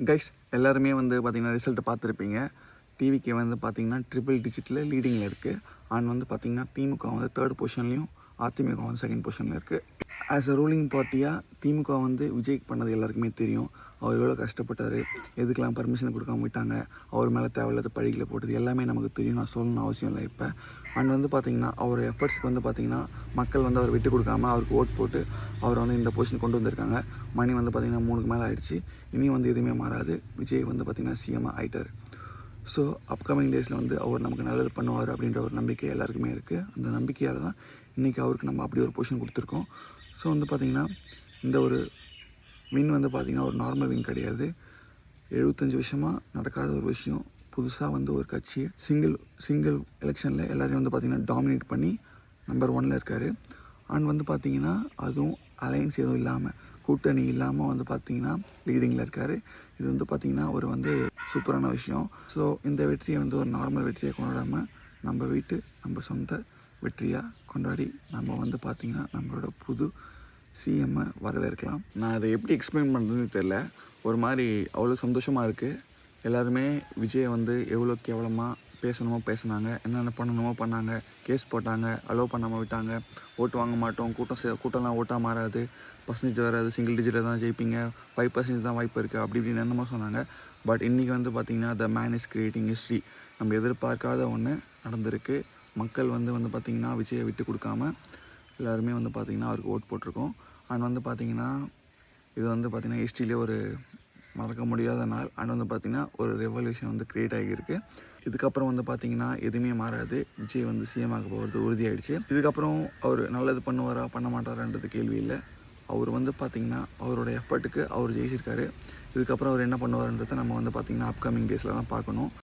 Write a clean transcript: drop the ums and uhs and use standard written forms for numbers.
Guys எல்லாருமே வந்து பார்த்திங்கன்னா ரிசல்ட்டை பார்த்துருப்பீங்க. டிவிக்கு வந்து பார்த்திங்கன்னா ட்ரிபிள் டிஜிட்டில் லீடிங்கில் இருக்குது. அண்ட் வந்து பார்த்திங்கன்னா திமுக வந்து 3rd பொசிஷன்லையும் அதிமுக வந்து 2nd பொசிஷனில் இருக்குது. ஆஸ் அ ரூலிங் பார்ட்டியாக திமுக வந்து விஜய் பண்ணது எல்லாருக்குமே தெரியும். அவர் எவ்வளோ கஷ்டப்பட்டார், எதுக்கெல்லாம் பர்மிஷன் கொடுக்காம விட்டாங்க, அவர் மேலே தேவையில்லாத பழிகளை போட்டது எல்லாமே நமக்கு தெரியும். நான் சொல்லணும்னு அவசியம் இல்லை இப்போ. அண்ட் வந்து பார்த்திங்கன்னா அவர் எஃபர்ட்ஸ்க்கு வந்து பார்த்திங்கன்னா மக்கள் வந்து அவர் விட்டு கொடுக்காம அவருக்கு ஓட் போட்டு அவர் வந்து இந்த பொசிஷன் கொண்டு வந்திருக்காங்க. மணி வந்து பார்த்திங்கன்னா 3க்கு மேலே ஆகிடுச்சு. இனியும் வந்து எதுவுமே மாறாது. விஜய் வந்து பார்த்திங்கன்னா சிஎம் ஆகிட்டார். ஸோ அப்கமிங் டேஸில் வந்து அவர் நமக்கு நல்லது பண்ணுவார் அப்படின்ற ஒரு நம்பிக்கை எல்லாருக்குமே இருக்குது. அந்த நம்பிக்கையால் தான் இன்றைக்கி அவருக்கு நம்ம அப்படி ஒரு பொசிஷன் கொடுத்துருக்கோம். ஸோ வந்து பார்த்திங்கன்னா இந்த ஒரு வின் வந்து பார்த்திங்கன்னா ஒரு நார்மல் வின் கிடையாது. 75 வருஷமாக நடக்காத ஒரு விஷயம். புதுசாக வந்து ஒரு கட்சி சிங்கிள் எலெக்ஷனில் எல்லோரையும் வந்து பார்த்திங்கன்னா டாமினேட் பண்ணி நம்பர் 1ல் இருக்கார். அண்ட் வந்து பார்த்திங்கன்னா அதுவும் அலையன்ஸ் எதுவும் இல்லாமல், கூட்டணி இல்லாமல் வந்து பார்த்திங்கன்னா லீடிங்கில் இருக்கார். இது வந்து பார்த்திங்கன்னா ஒரு வந்து சூப்பரான விஷயம். ஸோ இந்த வெற்றியை வந்து ஒரு நார்மல் வெற்றியை கொண்டாடாமல் நம்ம சொந்த வெற்றியாக கொண்டாடி நம்ம வந்து பார்த்திங்கன்னா நம்மளோட புது சிஎம்மை வரவேற்கலாம். நான் அதை எப்படி எக்ஸ்பிளைன் பண்ணுறதுன்னு தெரில. ஒரு மாதிரி அவ்வளோ சந்தோஷமாக இருக்குது. எல்லாருமே விஜயை வந்து எவ்வளோ கேவலமாக பேசணுமோ பேசினாங்க, என்னென்ன பண்ணணுமோ பண்ணாங்க, கேஸ் போட்டாங்க, அலோவ் பண்ணாமல் விட்டாங்க, ஓட்டு வாங்க மாட்டோம், கூட்டம்லாம் ஓட்டாக மாறாது, பர்சன்டேஜ் வராது, சிங்கிள் டிஜிட்டில் தான் ஜெயிப்பீங்க, 5% தான் வாய்ப்பு இருக்குது, அப்படி இப்படின்னு என்னமோ சொன்னாங்க. பட் இன்றைக்கி வந்து பார்த்திங்கன்னா the man is creating history. நம்ம எதிர்பார்க்காத ஒன்று நடந்திருக்கு. மக்கள் வந்து பார்த்திங்கன்னா விஜயை விட்டு கொடுக்காம எல்லாருமே வந்து பார்த்திங்கன்னா அவருக்கு ஓட் போட்டிருக்கோம். அண்ட் வந்து பார்த்திங்கன்னா இது வந்து பார்த்திங்கன்னா ஹிஸ்ட்ரியிலே ஒரு மறக்க முடியாத நாள். அண்ட் வந்து பார்த்திங்கன்னா ஒரு ரெவல்யூஷன் வந்து க்ரியேட் ஆகியிருக்கு. இதுக்கப்புறம் வந்து பார்த்திங்கன்னா எதுவுமே மாறாது. விஜய் வந்து சிஎம் ஆக போகிறது உறுதியாகிடுச்சு. இதுக்கப்புறம் அவர் நல்லது பண்ணுவாரா பண்ண மாட்டாரான்றது கேள்வி இல்லை. அவர் வந்து பார்த்திங்கன்னா அவரோட எஃபர்ட்டுக்கு அவர் ஜெயிச்சிருக்காரு. இதுக்கப்புறம் அவர் என்ன பண்ணுவார்ன்றதை நம்ம வந்து பார்த்திங்கன்னா அப்கமிங் டேஸில் தான் பார்க்கணும்.